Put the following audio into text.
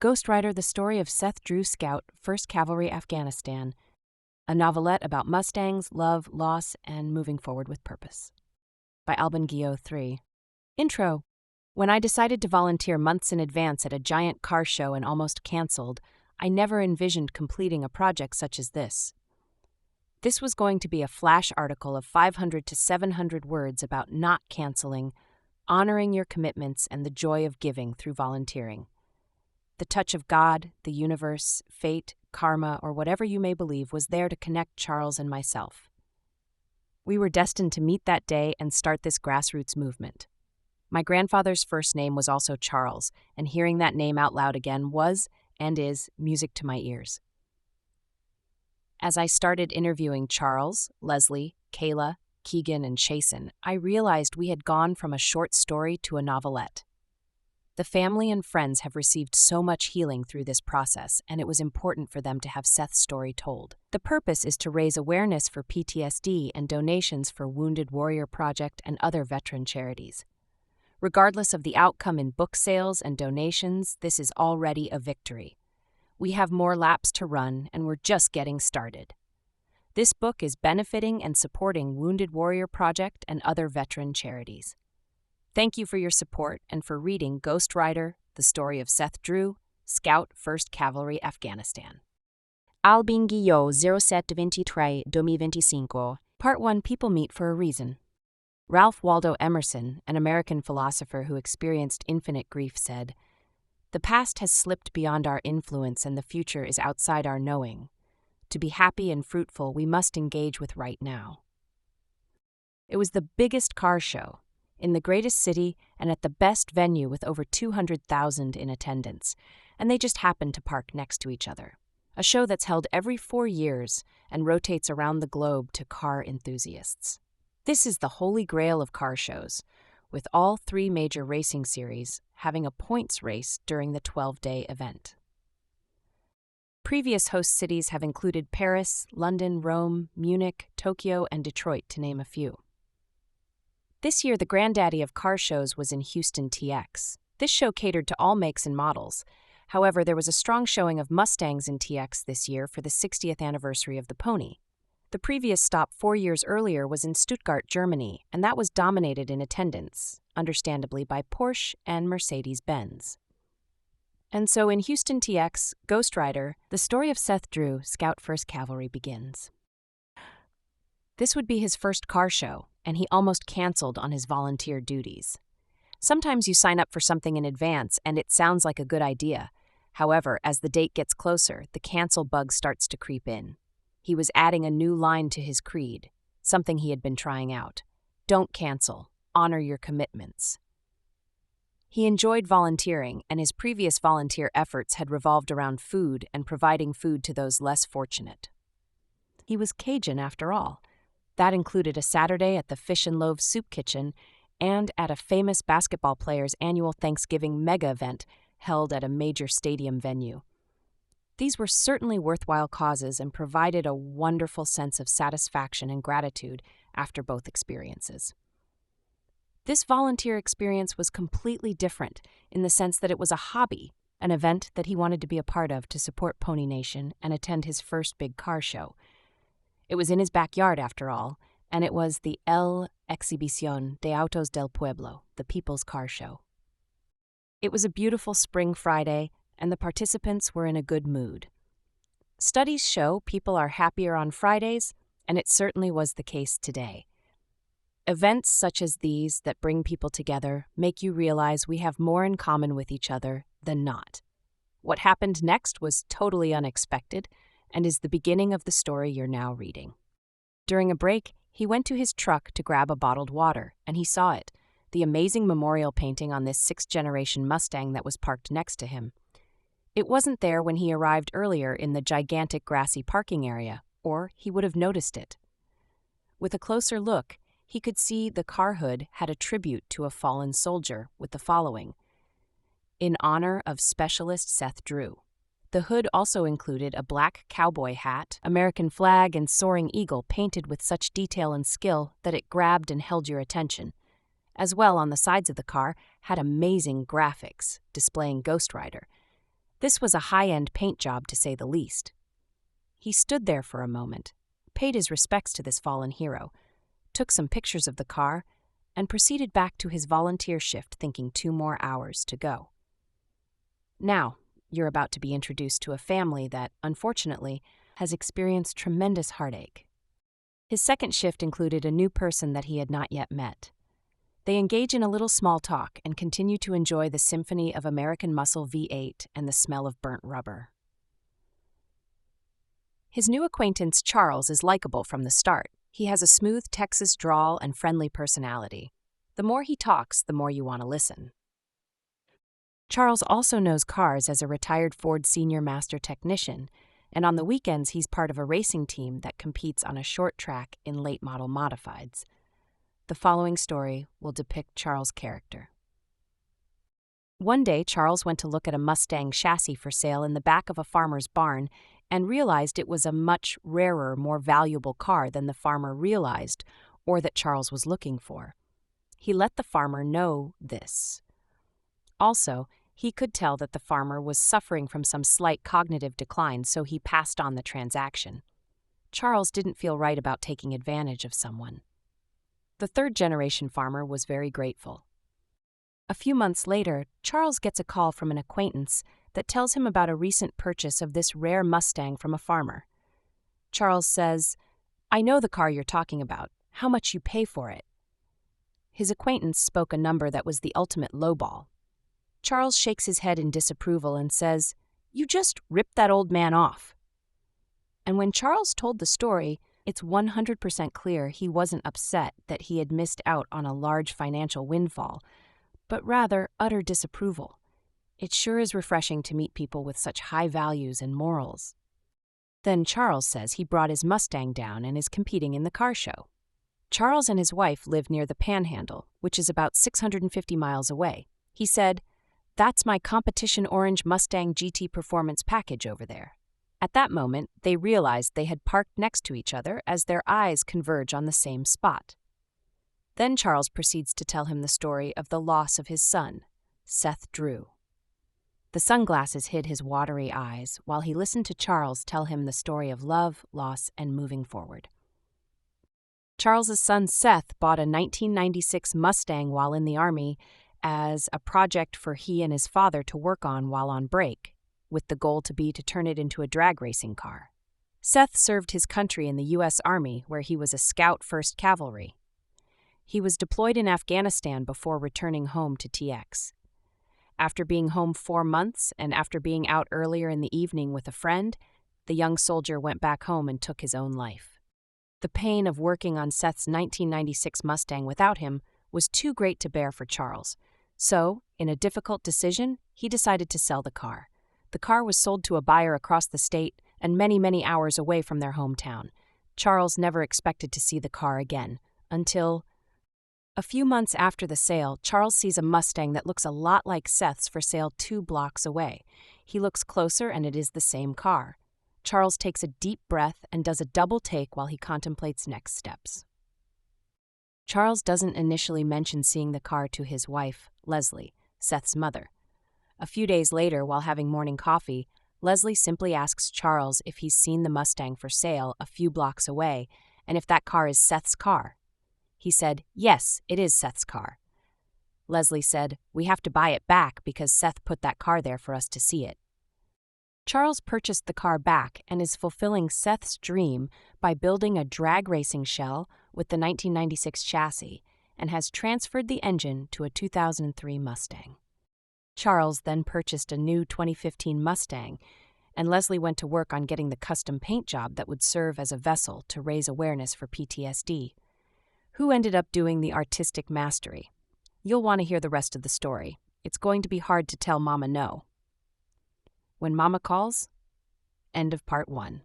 Ghost Rider, the story of Seth Drew, Scout, 1st Cavalry, Afghanistan, a novelette about Mustangs, love, loss, and moving forward with purpose. By Albin Guillot 3. Intro. When I decided to volunteer months in advance at a giant car show and almost canceled, I never envisioned completing a project such as this. This was going to be a flash article of 500 to 700 words about not canceling, honoring your commitments, and the joy of giving through volunteering. The touch of God, the universe, fate, karma, or whatever you may believe was there to connect Charles and myself. We were destined to meet that day and start this grassroots movement. My grandfather's first name was also Charles, and hearing that name out loud again was, and is, music to my ears. As I started interviewing Charles, Leslie, Kayla, Keegan, and Chasen, I realized we had gone from a short story to a novelette. The family and friends have received so much healing through this process, and it was important for them to have Seth's story told. The purpose is to raise awareness for PTSD and donations for Wounded Warrior Project and other veteran charities. Regardless of the outcome in book sales and donations, this is already a victory. We have more laps to run, and we're just getting started. This book is benefiting and supporting Wounded Warrior Project and other veteran charities. Thank you for your support and for reading Ghost Rider, the story of Seth Drew, Scout, 1st Cavalry, Afghanistan. Albin Guillot, 07-23-2025. Part 1. People meet for a reason. Ralph Waldo Emerson, an American philosopher who experienced infinite grief, said, "The past has slipped beyond our influence and the future is outside our knowing. To be happy and fruitful, we must engage with right now." It was the biggest car show, in the greatest city and at the best venue with over 200,000 in attendance, and they just happened to park next to each other. A show that's held every 4 years and rotates around the globe to car enthusiasts. This is the holy grail of car shows, with all 3 major racing series having a points race during the 12-day event. Previous host cities have included Paris, London, Rome, Munich, Tokyo, and Detroit, to name a few. This year, the granddaddy of car shows was in Houston TX. This show catered to all makes and models. However, there was a strong showing of Mustangs in TX this year for the 60th anniversary of the pony. The previous stop 4 years earlier was in Stuttgart, Germany, and that was dominated in attendance, understandably, by Porsche and Mercedes-Benz. And so in Houston TX, Ghost Rider, the story of Seth Drew, Scout, 1st Cavalry, begins. This would be his first car show, and he almost canceled on his volunteer duties. Sometimes you sign up for something in advance and it sounds like a good idea. However, as the date gets closer, the cancel bug starts to creep in. He was adding a new line to his creed, something he had been trying out. Don't cancel. Honor your commitments. He enjoyed volunteering, and his previous volunteer efforts had revolved around food and providing food to those less fortunate. He was Cajun after all. That included a Saturday at the Fish and Loaves Soup Kitchen and at a famous basketball player's annual Thanksgiving mega event held at a major stadium venue. These were certainly worthwhile causes and provided a wonderful sense of satisfaction and gratitude after both experiences. This volunteer experience was completely different in the sense that it was a hobby, an event that he wanted to be a part of to support Pony Nation and attend his first big car show. It was in his backyard, after all, and it was the El Exhibición de Autos del Pueblo, the People's Car Show. It was a beautiful spring Friday, and the participants were in a good mood. Studies show people are happier on Fridays, and it certainly was the case today. Events such as these that bring people together make you realize we have more in common with each other than not. What happened next was totally unexpected, and is the beginning of the story you're now reading. During a break, he went to his truck to grab a bottled water, and he saw it, the amazing memorial painting on this 6th-generation Mustang that was parked next to him. It wasn't there when he arrived earlier in the gigantic grassy parking area, or he would have noticed it. With a closer look, he could see the car hood had a tribute to a fallen soldier with the following: "In honor of Specialist Seth Drew." The hood also included a black cowboy hat, American flag, and soaring eagle painted with such detail and skill that it grabbed and held your attention. As well, on the sides of the car had amazing graphics displaying Ghost Rider. This was a high-end paint job, to say the least. He stood there for a moment, paid his respects to this fallen hero, took some pictures of the car, and proceeded back to his volunteer shift, thinking 2 more hours to go. Now, you're about to be introduced to a family that, unfortunately, has experienced tremendous heartache. His second shift included a new person that he had not yet met. They engage in a little small talk and continue to enjoy the symphony of American Muscle V8 and the smell of burnt rubber. His new acquaintance, Charles, is likable from the start. He has a smooth Texas drawl and friendly personality. The more he talks, the more you want to listen. Charles also knows cars as a retired Ford Senior Master Technician, and on the weekends he's part of a racing team that competes on a short track in late model modifieds. The following story will depict Charles' character. One day, Charles went to look at a Mustang chassis for sale in the back of a farmer's barn and realized it was a much rarer, more valuable car than the farmer realized or that Charles was looking for. He let the farmer know this. Also, he could tell that the farmer was suffering from some slight cognitive decline, so he passed on the transaction. Charles didn't feel right about taking advantage of someone. The third-generation farmer was very grateful. A few months later, Charles gets a call from an acquaintance that tells him about a recent purchase of this rare Mustang from a farmer. Charles says, "I know the car you're talking about. How much you pay for it?" His acquaintance spoke a number that was the ultimate lowball. Charles shakes his head in disapproval and says, "You just ripped that old man off." And when Charles told the story, it's 100% clear he wasn't upset that he had missed out on a large financial windfall, but rather utter disapproval. It sure is refreshing to meet people with such high values and morals. Then Charles says he brought his Mustang down and is competing in the car show. Charles and his wife live near the Panhandle, which is about 650 miles away. He said, "That's my competition orange Mustang GT Performance package over there." At that moment, they realized they had parked next to each other as their eyes converge on the same spot. Then Charles proceeds to tell him the story of the loss of his son, Seth Drew. The sunglasses hid his watery eyes while he listened to Charles tell him the story of love, loss, and moving forward. Charles's son Seth bought a 1996 Mustang while in the Army as a project for he and his father to work on while on break, with the goal to be to turn it into a drag racing car. Seth served his country in the U.S. Army, where he was a Scout 1st Cavalry. He was deployed in Afghanistan before returning home to TX. After being home 4 months and after being out earlier in the evening with a friend, the young soldier went back home and took his own life. The pain of working on Seth's 1996 Mustang without him was too great to bear for Charles, so, in a difficult decision, he decided to sell the car. The car was sold to a buyer across the state and many, many hours away from their hometown. Charles never expected to see the car again, until a few months after the sale, Charles sees a Mustang that looks a lot like Seth's for sale 2 blocks away. He looks closer and it is the same car. Charles takes a deep breath and does a double take while he contemplates next steps. Charles doesn't initially mention seeing the car to his wife, Leslie, Seth's mother. A few days later, while having morning coffee, Leslie simply asks Charles if he's seen the Mustang for sale a few blocks away and if that car is Seth's car. He said, "Yes, it is Seth's car." Leslie said, "We have to buy it back because Seth put that car there for us to see it." Charles purchased the car back and is fulfilling Seth's dream by building a drag racing shell with the 1996 chassis and has transferred the engine to a 2003 Mustang. Charles then purchased a new 2015 Mustang, and Leslie went to work on getting the custom paint job that would serve as a vessel to raise awareness for PTSD. Who ended up doing the artistic mastery? You'll want to hear the rest of the story. It's going to be hard to tell Mama no. When Mama calls, end of part 1.